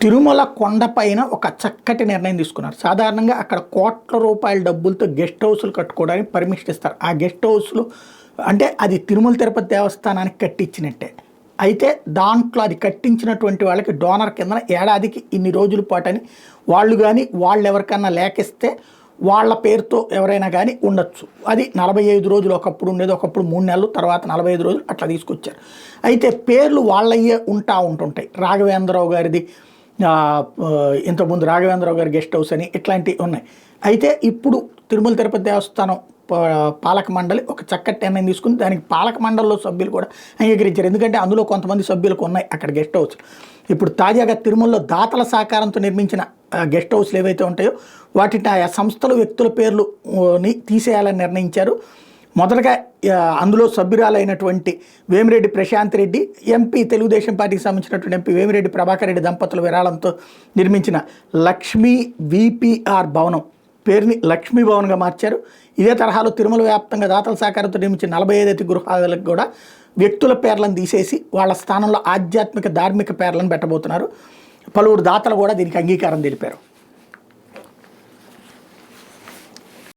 తిరుమల కొండపైన ఒక చక్కటి నిర్ణయం తీసుకున్నారు. సాధారణంగా అక్కడ కోట్ల రూపాయల డబ్బులతో గెస్ట్ హౌస్లు కట్టుకోవడానికి పర్మిషన్ ఇస్తారు. ఆ గెస్ట్ హౌస్లు అంటే అది తిరుమల తిరుపతి దేవస్థానానికి కట్టించినట్టే. అయితే దాంట్లో అది కట్టించినటువంటి వాళ్ళకి డోనర్ కింద ఏడాదికి ఇన్ని రోజుల పాటు అని వాళ్ళు కానీ వాళ్ళు ఎవరికన్నా లేకిస్తే వాళ్ళ పేరుతో ఎవరైనా కానీ ఉండొచ్చు. అది 45 రోజులు ఒకప్పుడు ఉండేది, ఒకప్పుడు 3 నెలలు, తర్వాత 45 రోజులు అట్లా తీసుకొచ్చారు. అయితే పేర్లు వాళ్ళయ్యే ఉంటుంటాయి. రాఘవేంద్రరావు గారిది ఇంతకుముందు రాఘవేంద్రరావు గారి గెస్ట్ హౌస్ అని ఇట్లాంటివి ఉన్నాయి. అయితే ఇప్పుడు తిరుమల తిరుపతి దేవస్థానం పాలక మండలి ఒక చక్కటి నిర్ణయం తీసుకుని దానికి పాలక మండలిలో సభ్యులు కూడా అంగీకరించారు. ఎందుకంటే అందులో కొంతమంది సభ్యులకు ఉన్నాయి అక్కడ గెస్ట్ హౌస్. ఇప్పుడు తాజాగా తిరుమలలో దాతల సహకారంతో నిర్మించిన గెస్ట్ హౌస్లు ఏవైతే ఉంటాయో వాటిని ఆ సంస్థల వ్యక్తుల పేర్లుని తీసేయాలని నిర్ణయించారు. మొదటగా అందులో సభ్యురాలైనటువంటి వేమిరెడ్డి ప్రశాంత్ రెడ్డి, ఎంపీ తెలుగుదేశం పార్టీకి సంబంధించినటువంటి ఎంపీ వేమిరెడ్డి ప్రభాకర్ రెడ్డి దంపతుల విరాళంతో నిర్మించిన లక్ష్మీ విపిఆర్ భవనం పేరుని లక్ష్మీ భవన్గా మార్చారు. ఇదే తరహాలో తిరుమల వ్యాప్తంగా దాతల సహకారంతో నిర్మించిన 45 అతిథి గృహాలకు కూడా వ్యక్తుల పేర్లను తీసేసి వాళ్ళ స్థానంలో ఆధ్యాత్మిక ధార్మిక పేర్లను పెట్టబోతున్నారు. పలువురు దాతలు కూడా దీనికి అంగీకారం తెలిపారు.